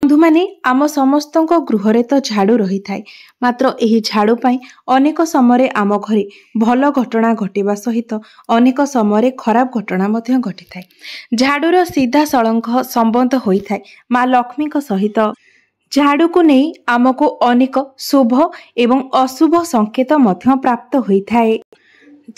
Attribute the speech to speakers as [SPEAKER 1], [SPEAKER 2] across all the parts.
[SPEAKER 1] ବନ୍ଧୁମାନେ ଆମ ସମସ୍ତଙ୍କ ଗୃହରେ ତ ଝାଡୁ ରହିଥାଏ। ମାତ୍ର ଏହି ଝାଡୁ ପାଇଁ ଅନେକ ସମୟରେ ଆମ ଘରେ ଭଲ ଘଟଣା ଘଟିବା ସହିତ ଅନେକ ସମୟରେ ଖରାପ ଘଟଣା ମଧ୍ୟ ଘଟିଥାଏ। ଝାଡୁର ସିଧାସଳଖ ସମ୍ବନ୍ଧ ହୋଇଥାଏ ମା ଲକ୍ଷ୍ମୀଙ୍କ ସହିତ। ଝାଡୁକୁ ନେଇ ଆମକୁ ଅନେକ ଶୁଭ ଏବଂ ଅଶୁଭ ସଂକେତ ମଧ୍ୟ ପ୍ରାପ୍ତ ହୋଇଥାଏ।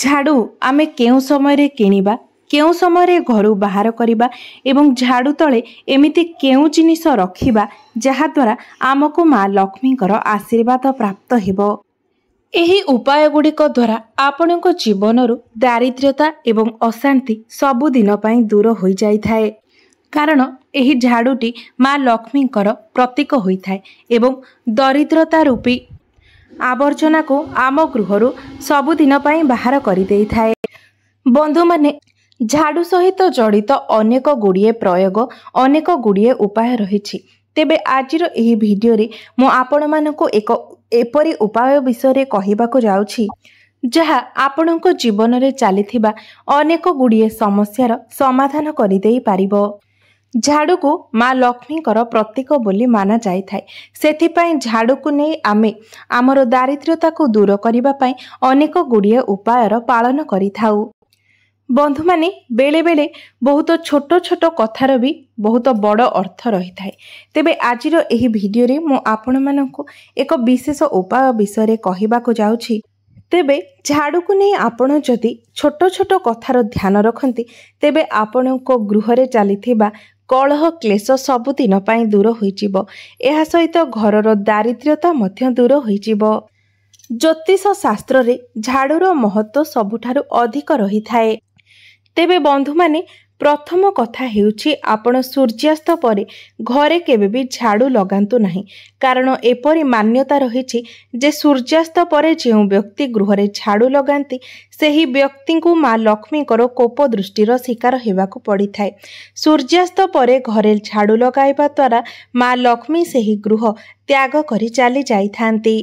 [SPEAKER 1] ଝାଡୁ ଆମେ କେଉଁ ସମୟରେ କିଣିବା, କେଉଁ ସମୟରେ ଘରୁ ବାହାର କରିବା ଏବଂ ଝାଡୁ ତଳେ ଏମିତି କେଉଁ ଜିନିଷ ରଖିବା ଯାହାଦ୍ୱାରା ଆମକୁ ମା ଲକ୍ଷ୍ମୀଙ୍କର ଆଶୀର୍ବାଦ ପ୍ରାପ୍ତ ହେବ। ଏହି ଉପାୟ ଗୁଡ଼ିକ ଦ୍ୱାରା ଆପଣଙ୍କ ଜୀବନରୁ ଦାରିଦ୍ର୍ୟତା ଏବଂ ଅଶାନ୍ତି ସବୁଦିନ ପାଇଁ ଦୂର ହୋଇଯାଇଥାଏ। କାରଣ ଏହି ଝାଡୁଟି ମା ଲକ୍ଷ୍ମୀଙ୍କର ପ୍ରତୀକ ହୋଇଥାଏ ଏବଂ ଦରିଦ୍ରତା ରୂପୀ ଆବର୍ଜନାକୁ ଆମ ଗୃହରୁ ସବୁଦିନ ପାଇଁ ବାହାର କରିଦେଇଥାଏ। ବନ୍ଧୁମାନେ, ଝାଡୁ ସହିତ ଜଡ଼ିତ ଅନେକ ଗୁଡ଼ିଏ ପ୍ରୟୋଗ, ଅନେକ ଗୁଡ଼ିଏ ଉପାୟ ରହିଛି। ତେବେ ଆଜିର ଏହି ଭିଡ଼ିଓରେ ମୁଁ ଆପଣମାନଙ୍କୁ ଏକ ଏପରି ଉପାୟ ବିଷୟରେ କହିବାକୁ ଯାଉଛି ଯାହା ଆପଣଙ୍କ ଜୀବନରେ ଚାଲିଥିବା ଅନେକ ଗୁଡ଼ିଏ ସମସ୍ୟାର ସମାଧାନ କରିଦେଇପାରିବ। ଝାଡୁକୁ ମା ଲକ୍ଷ୍ମୀଙ୍କର ପ୍ରତୀକ ବୋଲି ମାନା ଯାଇଥାଏ। ସେଥିପାଇଁ ଝାଡୁକୁ ନେଇ ଆମେ ଆମର ଦାରିଦ୍ର୍ୟତାକୁ ଦୂର କରିବା ପାଇଁ ଅନେକ ଗୁଡ଼ିଏ ଉପାୟର ପାଳନ କରିଥାଉ। ବନ୍ଧୁମାନେ, ବେଳେବେଳେ ବହୁତ ଛୋଟ ଛୋଟ କଥାର ବି ବହୁତ ବଡ଼ ଅର୍ଥ ରହିଥାଏ। ତେବେ ଆଜିର ଏହି ଭିଡ଼ିଓରେ ମୁଁ ଆପଣମାନଙ୍କୁ ଏକ ବିଶେଷ ଉପାୟ ବିଷୟରେ କହିବାକୁ ଯାଉଛି। ତେବେ ଝାଡୁକୁ ନେଇ ଆପଣ ଯଦି ଛୋଟ ଛୋଟ କଥାର ଧ୍ୟାନ ରଖନ୍ତି, ତେବେ ଆପଣଙ୍କ ଗୃହରେ ଚାଲିଥିବା କଳହ କ୍ଲେଶ ସବୁଦିନ ପାଇଁ ଦୂର ହୋଇଯିବ। ଏହା ସହିତ ଘରର ଦାରିଦ୍ର୍ୟତା ମଧ୍ୟ ଦୂର ହୋଇଯିବ। ଜ୍ୟୋତିଷ ଶାସ୍ତ୍ରରେ ଝାଡୁର ମହତ୍ତ୍ୱ ସବୁଠାରୁ ଅଧିକ ରହିଥାଏ। ତେବେ ବନ୍ଧୁମାନେ, ପ୍ରଥମ କଥା ହେଉଛି ଆପଣ ସୂର୍ଯ୍ୟାସ୍ତ ପରେ ଘରେ କେବେ ବି ଝାଡୁ ଲଗାନ୍ତୁ ନାହିଁ। କାରଣ ଏପରି ମାନ୍ୟତା ରହିଛି ଯେ ସୂର୍ଯ୍ୟାସ୍ତ ପରେ ଯେଉଁ ବ୍ୟକ୍ତି ଗୃହରେ ଝାଡୁ ଲଗାନ୍ତି ସେହି ବ୍ୟକ୍ତିଙ୍କୁ ମା ଲକ୍ଷ୍ମୀଙ୍କର କୋପ ଦୃଷ୍ଟିର ଶିକାର ହେବାକୁ ପଡ଼ିଥାଏ। ସୂର୍ଯ୍ୟାସ୍ତ ପରେ ଘରେ ଝାଡୁ ଲଗାଇବା ଦ୍ୱାରା ମା ଲକ୍ଷ୍ମୀ ସେହି ଗୃହ ତ୍ୟାଗ କରି ଚାଲି ଯାଇଥାନ୍ତି।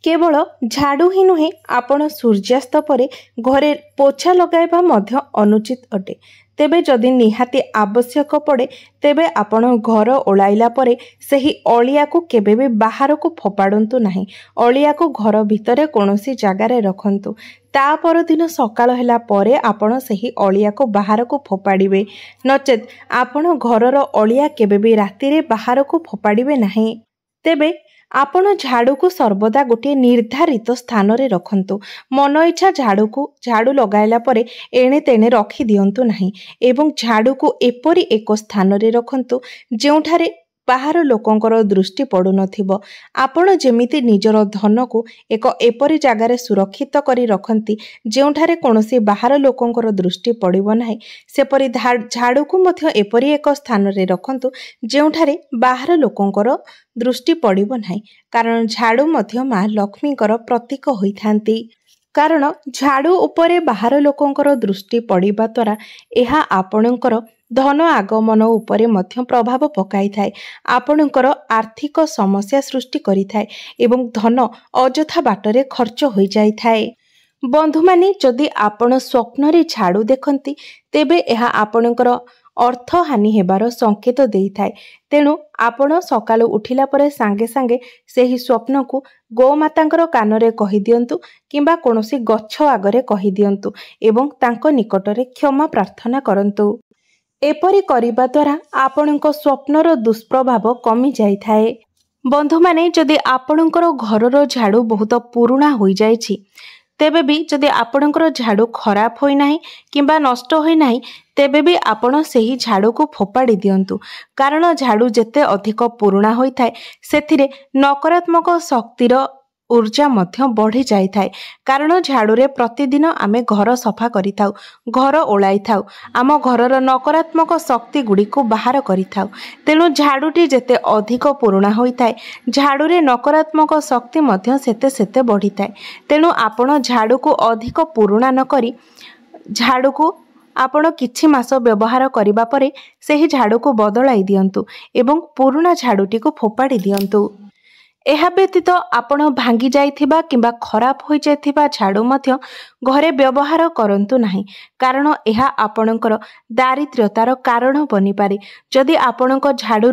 [SPEAKER 1] କେବଳ ଝାଡୁ ହିଁ ନୁହେଁ, ଆପଣ ସୂର୍ଯ୍ୟାସ୍ତ ପରେ ଘରେ ପୋଛା ଲଗାଇବା ମଧ୍ୟ ଅନୁଚିତ ଅଟେ। ତେବେ ଯଦି ନିହାତି ଆବଶ୍ୟକ ପଡ଼େ, ତେବେ ଆପଣ ଘର ଓଳାଇଲା ପରେ ସେହି ଅଳିଆକୁ କେବେ ବି ବାହାରକୁ ଫୋପାଡ଼ନ୍ତୁ ନାହିଁ। ଅଳିଆକୁ ଘର ଭିତରେ କୌଣସି ଜାଗାରେ ରଖନ୍ତୁ। ତା ପରଦିନ ସକାଳ ହେଲା ପରେ ଆପଣ ସେହି ଅଳିଆକୁ ବାହାରକୁ ଫୋପାଡ଼ିବେ। ନଚେତ୍ ଆପଣ ଘରର ଅଳିଆ କେବେ ବି ରାତିରେ ବାହାରକୁ ଫୋପାଡ଼ିବେ ନାହିଁ। ତେବେ ଆପଣ ଝାଡୁକୁ ସର୍ବଦା ଗୋଟିଏ ନିର୍ଦ୍ଧାରିତ ସ୍ଥାନରେ ରଖନ୍ତୁ। ମନ ଇଚ୍ଛା ଝାଡୁ ଲଗାଇଲା ପରେ ଏଣେ ତେଣେ ରଖିଦିଅନ୍ତୁ ନାହିଁ ଏବଂ ଝାଡୁକୁ ଏପରି ଏକ ସ୍ଥାନରେ ରଖନ୍ତୁ ଯେଉଁଠାରେ ବାହାର ଲୋକଙ୍କର ଦୃଷ୍ଟି ପଡ଼ୁନଥିବ। ଆପଣ ଯେମିତି ନିଜର ଧନକୁ ଏକ ଏପରି ଜାଗାରେ ସୁରକ୍ଷିତ କରି ରଖନ୍ତି ଯେଉଁଠାରେ କୌଣସି ବାହାର ଲୋକଙ୍କର ଦୃଷ୍ଟି ପଡ଼ିବ ନାହିଁ, ସେପରି ଝାଡୁକୁ ମଧ୍ୟ ଏପରି ଏକ ସ୍ଥାନରେ ରଖନ୍ତୁ ଯେଉଁଠାରେ ବାହାର ଲୋକଙ୍କର ଦୃଷ୍ଟି ପଡ଼ିବ ନାହିଁ। କାରଣ ଝାଡୁ ମଧ୍ୟ ମା ଲକ୍ଷ୍ମୀଙ୍କର ପ୍ରତୀକ ହୋଇଥାନ୍ତି। କାରଣ ଝାଡୁ ଉପରେ ବାହାର ଲୋକଙ୍କର ଦୃଷ୍ଟି ପଡ଼ିବା ଦ୍ୱାରା ଏହା ଆପଣଙ୍କର ଧନ ଆଗମନ ଉପରେ ମଧ୍ୟ ପ୍ରଭାବ ପକାଇଥାଏ। ଆପଣଙ୍କର ଆର୍ଥିକ ସମସ୍ୟା ସୃଷ୍ଟି କରିଥାଏ ଏବଂ ଧନ ଅଯଥା ବାଟରେ ଖର୍ଚ୍ଚ ହୋଇଯାଇଥାଏ। ବନ୍ଧୁମାନେ, ଯଦି ଆପଣ ସ୍ୱପ୍ନରେ ଝାଡୁ ଦେଖନ୍ତି, ତେବେ ଏହା ଆପଣଙ୍କର ଅର୍ଥହାନି ହେବାର ସଂକେତ ଦେଇଥାଏ। ତେଣୁ ଆପଣ ସକାଳୁ ଉଠିଲା ପରେ ସାଙ୍ଗେ ସାଙ୍ଗେ ସେହି ସ୍ୱପ୍ନକୁ ଗୋମାତାଙ୍କର କାନରେ କହିଦିଅନ୍ତୁ କିମ୍ବା କୌଣସି ଗଛ ଆଗରେ କହିଦିଅନ୍ତୁ ଏବଂ ତାଙ୍କ ନିକଟରେ କ୍ଷମା ପ୍ରାର୍ଥନା କରନ୍ତୁ। ଏପରି କରିବା ଦ୍ୱାରା ଆପଣଙ୍କ ସ୍ୱପ୍ନର ଦୁଷ୍ପ୍ରଭାବ କମି ଯାଇଥାଏ। ବନ୍ଧୁମାନେ, ଯଦି ଆପଣଙ୍କର ଘରର ଝାଡୁ ବହୁତ ପୁରୁଣା ହୋଇଯାଇଛି, ତେବେ ବି ଯଦି ଆପଣଙ୍କର ଝାଡୁ ଖରାପ ହୋଇନାହିଁ କିମ୍ବା ନଷ୍ଟ ହୋଇନାହିଁ, ତେବେ ବି ଆପଣ ସେହି ଝାଡୁକୁ ଫୋପାଡ଼ି ଦିଅନ୍ତୁ। କାରଣ ଝାଡୁ ଯେତେ ଅଧିକ ପୁରୁଣା ହୋଇଥାଏ, ସେଥିରେ ନକାରାତ୍ମକ ଶକ୍ତିର ଊର୍ଜା ମଧ୍ୟ ବଢ଼ି ଯାଇଥାଏ। କାରଣ ଝାଡୁରେ ପ୍ରତିଦିନ ଆମେ ଘର ସଫା କରିଥାଉ, ଘର ଓଳାଇଥାଉ, ଆମ ଘରର ନକାରାତ୍ମକ ଶକ୍ତି ଗୁଡ଼ିକୁ ବାହାର କରିଥାଉ। ତେଣୁ ଝାଡୁଟି ଯେତେ ଅଧିକ ପୁରୁଣା ହୋଇଥାଏ, ଝାଡୁରେ ନକାରାତ୍ମକ ଶକ୍ତି ମଧ୍ୟ ସେତେ ବଢ଼ିଥାଏ। ତେଣୁ ଆପଣ ଝାଡୁକୁ ଅଧିକ ପୁରୁଣା ନ କରି ଝାଡୁକୁ ଆପଣ କିଛି ମାସ ବ୍ୟବହାର କରିବା ପରେ ସେହି ଝାଡୁକୁ ବଦଳାଇ ଦିଅନ୍ତୁ ଏବଂ ପୁରୁଣା ଝାଡୁଟିକୁ ଫୋପାଡ଼ି ଦିଅନ୍ତୁ। ଏହା ବ୍ୟତୀତ ଆପଣ ଭାଙ୍ଗି ଯାଇଥିବା କିମ୍ବା ଖରାପ ହୋଇଯାଇଥିବା ଝାଡ଼ୁ ମଧ୍ୟ ଘରେ ବ୍ୟବହାର କରନ୍ତୁ ନାହିଁ, କାରଣ ଏହା ଆପଣଙ୍କର ଦାରିଦ୍ର୍ୟତାର କାରଣ ବନିପାରେ। ଯଦି ଆପଣଙ୍କ ଝାଡ଼ୁ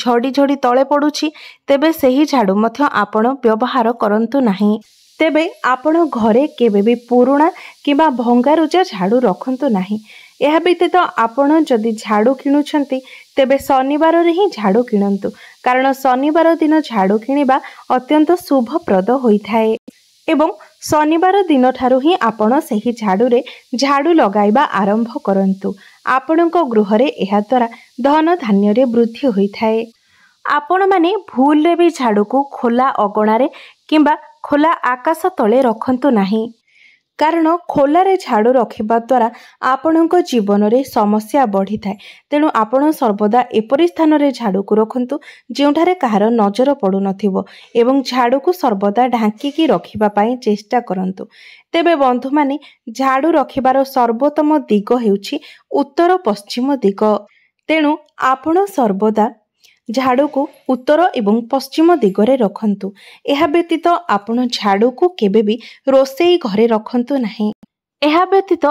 [SPEAKER 1] ଝଡ଼ି ଝଡ଼ି ତଳେ ପଡ଼ୁଛି, ତେବେ ସେହି ଝାଡ଼ୁ ମଧ୍ୟ ଆପଣ ବ୍ୟବହାର କରନ୍ତୁ ନାହିଁ। ତେବେ ଆପଣ ଘରେ କେବେ ବି ପୁରୁଣା କିମ୍ବା ଭଙ୍ଗାରୁଜା ଝାଡ଼ୁ ରଖନ୍ତୁ ନାହିଁ। ଏହା ବ୍ୟତୀତ ଆପଣ ଯଦି ଝାଡ଼ୁ କିଣୁଛନ୍ତି, ତେବେ ଶନିବାରରେ ହିଁ ଝାଡ଼ୁ କିଣନ୍ତୁ, କାରଣ ଶନିବାର ଦିନ ଝାଡ଼ୁ କିଣିବା ଅତ୍ୟନ୍ତ ଶୁଭପ୍ରଦ ହୋଇଥାଏ ଏବଂ ଶନିବାର ଦିନଠାରୁ ହିଁ ଆପଣ ସେହି ଝାଡ଼ୁରେ ଝାଡ଼ୁ ଲଗାଇବା ଆରମ୍ଭ କରନ୍ତୁ। ଆପଣଙ୍କ ଗୃହରେ ଏହାଦ୍ୱାରା ଧନ ଧାନ୍ୟରେ ବୃଦ୍ଧି ହୋଇଥାଏ। ଆପଣମାନେ ଭୁଲରେ ବି ଝାଡ଼ୁକୁ ଖୋଲା ଅଗଣାରେ କିମ୍ବା ଖୋଲା ଆକାଶ ତଳେ ରଖନ୍ତୁ ନାହିଁ, କାରଣ ଖୋଲାରେ ଝାଡ଼ୁ ରଖିବା ଦ୍ୱାରା ଆପଣଙ୍କ ଜୀବନରେ ସମସ୍ୟା ବଢ଼ିଥାଏ। ତେଣୁ ଆପଣ ସର୍ବଦା ଏପରି ସ୍ଥାନରେ ଝାଡ଼ୁକୁ ରଖନ୍ତୁ ଯେଉଁଠାରେ କାହାର ନଜର ପଡ଼ୁନଥିବ ଏବଂ ଝାଡ଼ୁକୁ ସର୍ବଦା ଢାଙ୍କିକି ରଖିବା ପାଇଁ ଚେଷ୍ଟା କରନ୍ତୁ। ତେବେ ବନ୍ଧୁମାନେ, ଝାଡ଼ୁ ରଖିବାର ସର୍ବୋତ୍ତମ ଦିଗ ହେଉଛି ଉତ୍ତର ପଶ୍ଚିମ ଦିଗ। ତେଣୁ ଆପଣ ସର୍ବଦା ଝାଡ଼ୁକୁ ଉତ୍ତର ଏବଂ ପଶ୍ଚିମ ଦିଗରେ ରଖନ୍ତୁ। ଏହା ବ୍ୟତୀତ ଆପଣ ଝାଡ଼ୁକୁ କେବେ ବି ରୋଷେଇ ଘରେ ରଖନ୍ତୁ ନାହିଁ। ଏହା ବ୍ୟତୀତ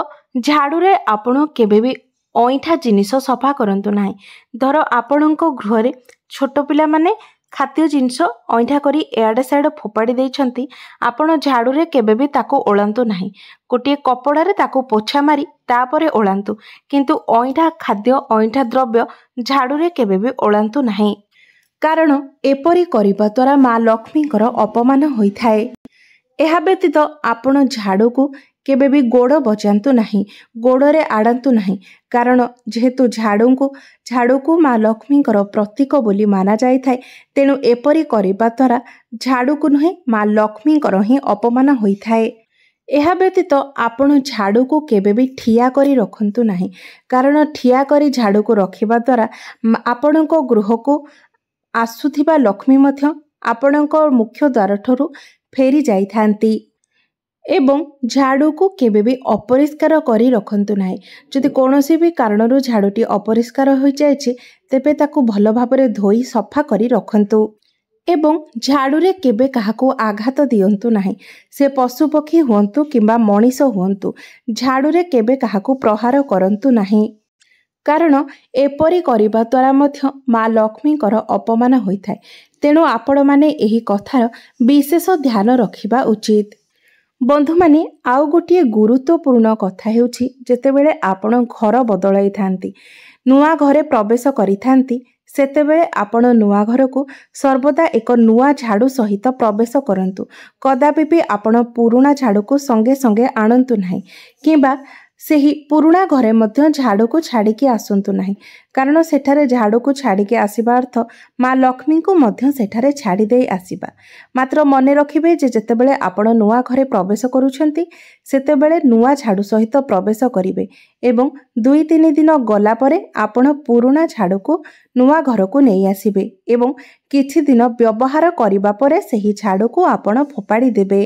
[SPEAKER 1] ଝାଡ଼ୁରେ ଆପଣ କେବେ ବି ଅଇଁଠା ଜିନିଷ ସଫା କରନ୍ତୁ ନାହିଁ। ଧର ଆପଣଙ୍କ ଗୃହରେ ଛୋଟ ପିଲାମାନେ ଖାଦ୍ୟ ଜିନିଷ ଅଇଁଠା କରି ଏଆଡ଼େ ସେଆଡ଼େ ଫୋପାଡ଼ି ଦେଇଛନ୍ତି, ଆପଣ ଝାଡ଼ୁରେ କେବେ ବି ତାକୁ ଓଳାନ୍ତୁ ନାହିଁ। ଗୋଟିଏ କପଡ଼ାରେ ତାକୁ ପୋଛା ମାରି ତାପରେ ଓଳାନ୍ତୁ, କିନ୍ତୁ ଅଇଁଠା ଖାଦ୍ୟ, ଅଇଁଠା ଦ୍ରବ୍ୟ ଝାଡ଼ୁରେ କେବେ ବି ଓଳାନ୍ତୁ ନାହିଁ, କାରଣ ଏପରି କରିବା ଦ୍ୱାରା ମା ଲକ୍ଷ୍ମୀଙ୍କର ଅପମାନ ହୋଇଥାଏ। ଏହା ବ୍ୟତୀତ ଆପଣ ଝାଡ଼ୁକୁ କେବେ ବି ଗୋଡ଼ ବଜାନ୍ତୁ ନାହିଁ, ଗୋଡ଼ରେ ଆଡ଼ାନ୍ତୁ ନାହିଁ, କାରଣ ଯେହେତୁ ଝାଡ଼ୁକୁ ମା ଲକ୍ଷ୍ମୀଙ୍କର ପ୍ରତୀକ ବୋଲି ମାନାଯାଇଥାଏ, ତେଣୁ ଏପରି କରିବା ଦ୍ୱାରା ଝାଡ଼ୁକୁ ନୁହେଁ ମା ଲକ୍ଷ୍ମୀଙ୍କର ହିଁ ଅପମାନ ହୋଇଥାଏ। ଏହା ବ୍ୟତୀତ ଆପଣ ଝାଡ଼ୁକୁ କେବେ ବି ଠିଆ କରି ରଖନ୍ତୁ ନାହିଁ, କାରଣ ଠିଆ କରି ଝାଡ଼ୁକୁ ରଖିବା ଦ୍ୱାରା ଆପଣଙ୍କ ଗୃହକୁ ଆସୁଥିବା ଲକ୍ଷ୍ମୀ ମଧ୍ୟ ଆପଣଙ୍କ ମୁଖ୍ୟ ଦ୍ୱାରଠାରୁ ଫେରି ଯାଇଥାନ୍ତି। ଏବଂ ଝାଡ଼ୁକୁ କେବେ ବି ଅପରିଷ୍କାର କରି ରଖନ୍ତୁ ନାହିଁ। ଯଦି କୌଣସି ବି କାରଣରୁ ଝାଡ଼ୁଟି ଅପରିଷ୍କାର ହୋଇଯାଇଛି, ତେବେ ତାକୁ ଭଲ ଭାବରେ ଧୋଇ ସଫା କରି ରଖନ୍ତୁ ଏବଂ ଝାଡ଼ୁରେ କେବେ କାହାକୁ ଆଘାତ ଦିଅନ୍ତୁ ନାହିଁ। ସେ ପଶୁପକ୍ଷୀ ହୁଅନ୍ତୁ କିମ୍ବା ମଣିଷ ହୁଅନ୍ତୁ, ଝାଡ଼ୁରେ କେବେ କାହାକୁ ପ୍ରହାର କରନ୍ତୁ ନାହିଁ, କାରଣ ଏପରି କରିବା ଦ୍ୱାରା ମଧ୍ୟ ମା ଲକ୍ଷ୍ମୀଙ୍କର ଅପମାନ ହୋଇଥାଏ। ତେଣୁ ଆପଣମାନେ ଏହି କଥାର ବିଶେଷ ଧ୍ୟାନ ରଖିବା ଉଚିତ। ବନ୍ଧୁମାନେ, ଆଉ ଗୋଟିଏ ଗୁରୁତ୍ୱପୂର୍ଣ୍ଣ କଥା ହେଉଛି, ଯେତେବେଳେ ଆପଣ ଘର ବଦଳାଇଥାନ୍ତି, ନୂଆ ଘରେ ପ୍ରବେଶ କରିଥାନ୍ତି, ସେତେବେଳେ ଆପଣ ନୂଆ ଘରକୁ ସର୍ବଦା ଏକ ନୂଆ ଝାଡ଼ୁ ସହିତ ପ୍ରବେଶ କରନ୍ତୁ। କଦାପି ବି ଆପଣ ପୁରୁଣା ଝାଡ଼ୁକୁ ସଙ୍ଗେ ସଙ୍ଗେ ଆଣନ୍ତୁ ନାହିଁ କିମ୍ବା ସେହି ପୁରୁଣା ଘରେ ମଧ୍ୟ ଝାଡ଼ୁକୁ ଛାଡ଼ିକି ଆସନ୍ତୁ ନାହିଁ, କାରଣ ସେଠାରେ ଝାଡ଼ୁକୁ ଛାଡ଼ିକି ଆସିବା ଅର୍ଥ ମା ଲକ୍ଷ୍ମୀଙ୍କୁ ମଧ୍ୟ ସେଠାରେ ଛାଡ଼ି ଦେଇ ଆସିବା। ମାତ୍ର ମନେ ରଖିବେ ଯେ ଯେତେବେଳେ ଆପଣ ନୂଆ ଘରେ ପ୍ରବେଶ କରୁଛନ୍ତି, ସେତେବେଳେ ନୂଆ ଝାଡ଼ୁ ସହିତ ପ୍ରବେଶ କରିବେ ଏବଂ 2-3 ଦିନ ଗଲା ପରେ ଆପଣ ପୁରୁଣା ଝାଡ଼ୁକୁ ନୂଆ ଘରକୁ ନେଇ ଆସିବେ ଏବଂ କିଛି ଦିନ ବ୍ୟବହାର କରିବା ପରେ ସେହି ଝାଡ଼ୁକୁ ଆପଣ ଫୋପାଡ଼ି ଦେବେ।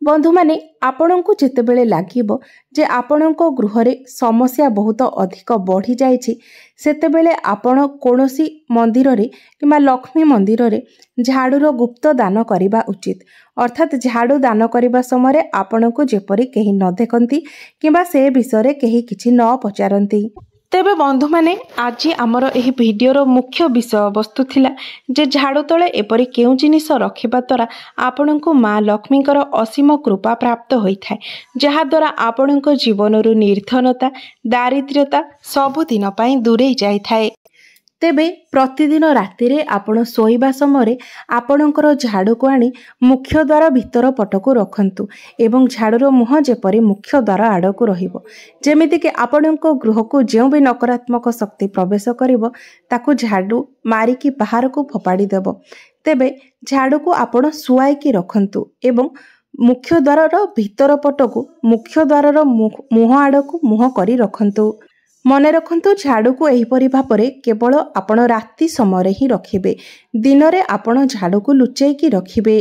[SPEAKER 1] ବନ୍ଧୁମାନେ, ଆପଣଙ୍କୁ ଯେତେବେଳେ ଲାଗିବ ଯେ ଆପଣଙ୍କ ଗୃହରେ ସମସ୍ୟା ବହୁତ ଅଧିକ ବଢ଼ିଯାଇଛି, ସେତେବେଳେ ଆପଣ କୌଣସି ମନ୍ଦିରରେ କିମ୍ବା ଲକ୍ଷ୍ମୀ ମନ୍ଦିରରେ ଝାଡ଼ୁର ଗୁପ୍ତ ଦାନ କରିବା ଉଚିତ। ଅର୍ଥାତ୍ ଝାଡ଼ୁ ଦାନ କରିବା ସମୟରେ ଆପଣଙ୍କୁ ଯେପରି କେହି ନ ଦେଖନ୍ତି କିମ୍ବା ସେ ବିଷୟରେ କେହି କିଛି ନ ପଚାରନ୍ତି। ତେବେ ବନ୍ଧୁମାନେ, ଆଜି ଆମର ଏହି ଭିଡ଼ିଓର ମୁଖ୍ୟ ବିଷୟବସ୍ତୁ ଥିଲା ଯେ ଝାଡ଼ୁ ତଳେ ଏପରି କେଉଁ ଜିନିଷ ରଖିବା ଦ୍ୱାରା ଆପଣଙ୍କୁ ମା ଲକ୍ଷ୍ମୀଙ୍କର ଅସୀମ କୃପା ପ୍ରାପ୍ତ ହୋଇଥାଏ, ଯାହାଦ୍ୱାରା ଆପଣଙ୍କ ଜୀବନରୁ ନିର୍ଧନତା, ଦାରିଦ୍ର୍ୟତା ସବୁଦିନ ପାଇଁ ଦୂରେଇ ଯାଇଥାଏ। ତେବେ ପ୍ରତିଦିନ ରାତିରେ ଆପଣ ଶୋଇବା ସମୟରେ ଆପଣଙ୍କର ଝାଡ଼ୁକୁ ଆଣି ମୁଖ୍ୟ ଦ୍ୱାର ଭିତର ପଟକୁ ରଖନ୍ତୁ ଏବଂ ଝାଡ଼ୁର ମୁହଁ ଯେପରି ମୁଖ୍ୟ ଦ୍ୱାର ଆଡ଼କୁ ରହିବ, ଯେମିତିକି ଆପଣଙ୍କ ଗୃହକୁ ଯେଉଁ ବି ନକାରାତ୍ମକ ଶକ୍ତି ପ୍ରବେଶ କରିବ, ତାକୁ ଝାଡ଼ୁ ମାରିକି ବାହାରକୁ ଫୋପାଡ଼ି ଦେବ। ତେବେ ଝାଡ଼ୁକୁ ଆପଣ ଶୁଆଇକି ରଖନ୍ତୁ ଏବଂ ମୁଖ୍ୟ ଦ୍ୱାରର ଭିତର ପଟକୁ ମୁଖ୍ୟ ଦ୍ୱାରର ମୁହଁ ଆଡ଼କୁ ମୁହଁ କରି ରଖନ୍ତୁ। ମନେ ରଖନ୍ତୁ, ଝାଡ଼ୁକୁ ଏହିପରି ଭାବରେ କେବଳ ଆପଣ ରାତି ସମୟରେ ହିଁ ରଖିବେ। ଦିନରେ ଆପଣ ଝାଡ଼ୁକୁ ଲୁଚେଇକି ରଖିବେ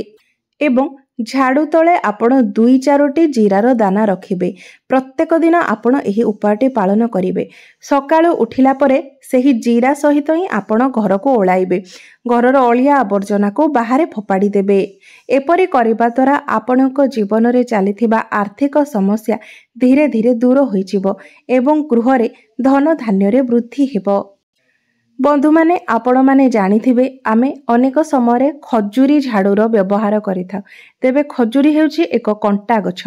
[SPEAKER 1] ଏବଂ ଝାଡ଼ୁ ତଳେ ଆପଣ 2-4ଟି ଜିରାର ଦାନା ରଖିବେ। ପ୍ରତ୍ୟେକ ଦିନ ଆପଣ ଏହି ଉପାୟଟି ପାଳନ କରିବେ। ସକାଳୁ ଉଠିଲା ପରେ ସେହି ଜିରା ସହିତ ହିଁ ଆପଣ ଘରକୁ ଓଳାଇବେ। ଘରର ଅଳିଆ ଆବର୍ଜନାକୁ ବାହାରେ ଫୋପାଡ଼ି ଦେବେ। ଏପରି କରିବା ଦ୍ୱାରା ଆପଣଙ୍କ ଜୀବନରେ ଚାଲିଥିବା ଆର୍ଥିକ ସମସ୍ୟା ଧୀରେ ଧୀରେ ଦୂର ହୋଇଯିବ ଏବଂ ଗୃହରେ ଧନ ଧାନ୍ୟରେ ବୃଦ୍ଧି ହେବ। ବନ୍ଧୁମାନେ, ଆପଣମାନେ ଜାଣିଥିବେ ଆମେ ଅନେକ ସମୟରେ ଖଜୁରୀ ଝାଡ଼ୁର ବ୍ୟବହାର କରିଥାଉ। ତେବେ ଖଜୁରୀ ହେଉଛି ଏକ କଣ୍ଟା ଗଛ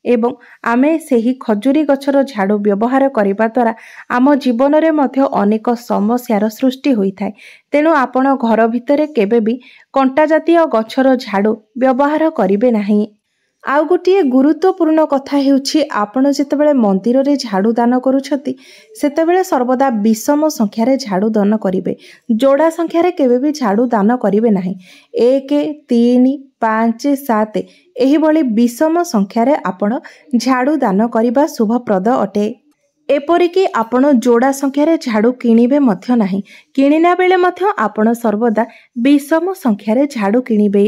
[SPEAKER 1] ଏବଂ ଆମେ ସେହି ଖଜୁରୀ ଗଛର ଝାଡ଼ୁ ବ୍ୟବହାର କରିବା ଦ୍ୱାରା ଆମ ଜୀବନରେ ମଧ୍ୟ ଅନେକ ସମସ୍ୟାର ସୃଷ୍ଟି ହୋଇଥାଏ। ତେଣୁ ଆପଣ ଘର ଭିତରେ କେବେ ବି କଣ୍ଟା ଜାତୀୟ ଗଛର ଝାଡ଼ୁ ବ୍ୟବହାର କରିବେ ନାହିଁ। ଆଉ ଗୋଟିଏ ଗୁରୁତ୍ୱପୂର୍ଣ୍ଣ କଥା ହେଉଛି ଆପଣ ଯେତେବେଳେ ମନ୍ଦିରରେ ଝାଡ଼ୁ ଦାନ କରୁଛନ୍ତି ସେତେବେଳେ ସର୍ବଦା ବିଷମ ସଂଖ୍ୟାରେ ଝାଡ଼ୁ ଦାନ କରିବେ। ଯୋଡ଼ା ସଂଖ୍ୟାରେ କେବେ ବି ଝାଡ଼ୁ ଦାନ କରିବେ ନାହିଁ। 1, 3, 5, 7 ଏହିଭଳି ବିଷମ ସଂଖ୍ୟାରେ ଆପଣ ଝାଡ଼ୁ ଦାନ କରିବା ଶୁଭପ୍ରଦ ଅଟେ। ଏପରିକି ଆପଣ ଯୋଡ଼ା ସଂଖ୍ୟାରେ ଝାଡ଼ୁ କିଣିବେ ମଧ୍ୟ ନାହିଁ। କିଣିଲା ବେଳେ ମଧ୍ୟ ଆପଣ ସର୍ବଦା ବିଷମ ସଂଖ୍ୟାରେ ଝାଡ଼ୁ କିଣିବେ।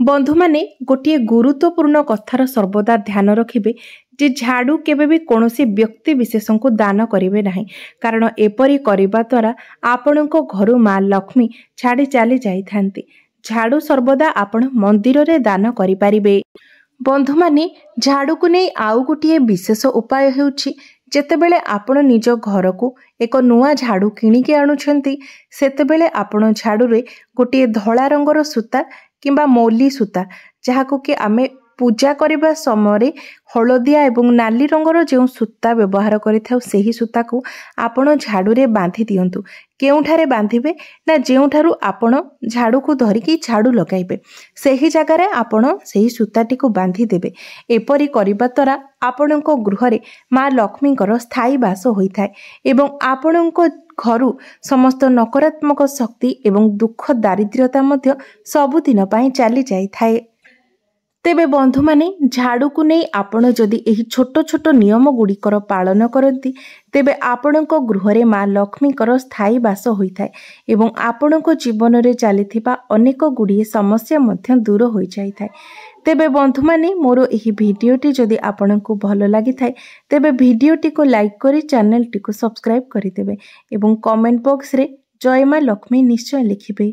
[SPEAKER 1] ବନ୍ଧୁମାନେ, ଗୋଟିଏ ଗୁରୁତ୍ୱପୂର୍ଣ୍ଣ କଥାର ସର୍ବଦା ଧ୍ୟାନ ରଖିବେ ଯେ ଝାଡ଼ୁ କେବେ ବି କୌଣସି ବ୍ୟକ୍ତି ବିଶେଷଙ୍କୁ ଦାନ କରିବେ ନାହିଁ। କାରଣ ଏପରି କରିବା ଦ୍ୱାରା ଆପଣଙ୍କ ଘରୁ ମା ଲକ୍ଷ୍ମୀ ଛାଡ଼ି ଚାଲି ଯାଇଥାନ୍ତି। ଝାଡ଼ୁ ସର୍ବଦା ଆପଣ ମନ୍ଦିରରେ ଦାନ କରିପାରିବେ। ବନ୍ଧୁମାନେ, ଝାଡ଼ୁକୁ ନେଇ ଆଉ ଗୋଟିଏ ବିଶେଷ ଉପାୟ ହେଉଛି ଯେତେବେଳେ ଆପଣ ନିଜ ଘରକୁ ଏକ ନୂଆ ଝାଡ଼ୁ କିଣିକି ଆଣୁଛନ୍ତି ସେତେବେଳେ ଆପଣ ଝାଡ଼ୁରେ ଗୋଟିଏ ଧଳା ରଙ୍ଗର ସୂତା କିମ୍ବା ମୌଲି ସୂତା, ଯାହାକୁ କି ଆମେ ପୂଜା କରିବା ସମୟରେ ହଳଦିଆ ଏବଂ ନାଲି ରଙ୍ଗର ଯେଉଁ ସୂତା ବ୍ୟବହାର କରିଥାଉ ସେହି ସୂତାକୁ ଆପଣ ଝାଡ଼ୁରେ ବାନ୍ଧି ଦିଅନ୍ତୁ। କେଉଁଠାରେ ବାନ୍ଧିବେ ନା ଯେଉଁଠାରୁ ଆପଣ ଝାଡ଼ୁକୁ ଧରିକି ଝାଡ଼ୁ ଲଗାଇବେ ସେହି ଜାଗାରେ ଆପଣ ସେହି ସୂତାଟିକୁ ବାନ୍ଧି ଦେବେ। ଏପରି କରିବା ଦ୍ୱାରା ଆପଣଙ୍କ ଗୃହରେ ମା ଲକ୍ଷ୍ମୀଙ୍କର ସ୍ଥାୟୀ ବାସ ହୋଇଥାଏ ଏବଂ ଆପଣଙ୍କ ଘରୁ ସମସ୍ତ ନକାରାତ୍ମକ ଶକ୍ତି ଏବଂ ଦୁଃଖ ଦାରିଦ୍ର୍ୟତା ମଧ୍ୟ ସବୁଦିନ ପାଇଁ ଚାଲି ଯାଇଥାଏ। ତେବେ ବନ୍ଧୁମାନେ, ଝାଡ଼ୁକୁ ନେଇ ଆପଣ ଯଦି ଏହି ଛୋଟ ଛୋଟ ନିୟମ ଗୁଡ଼ିକର ପାଳନ କରନ୍ତି ତେବେ ଆପଣଙ୍କ ଗୃହରେ ମା ଲକ୍ଷ୍ମୀଙ୍କର ସ୍ଥାୟୀ ବାସ ହୋଇଥାଏ ଏବଂ ଆପଣଙ୍କ ଜୀବନରେ ଚାଲିଥିବା ଅନେକ ଗୁଡ଼ିଏ ସମସ୍ୟା ମଧ୍ୟ ଦୂର ହୋଇଯାଇଥାଏ। ତେବେ ବନ୍ଧୁମାନେ, ମୋର ଏହି ଭିଡ଼ିଓଟି ଯଦି ଆପଣଙ୍କୁ ଭଲ ଲାଗିଥାଏ ତେବେ ଭିଡ଼ିଓଟିକୁ ଲାଇକ୍ କରି ଚ୍ୟାନେଲଟିକୁ ସବସ୍କ୍ରାଇବ୍ କରିଦେବେ ଏବଂ କମେଣ୍ଟ ବକ୍ସରେ ଜୟ ମା ଲକ୍ଷ୍ମୀ ନିଶ୍ଚୟ ଲେଖିବେ।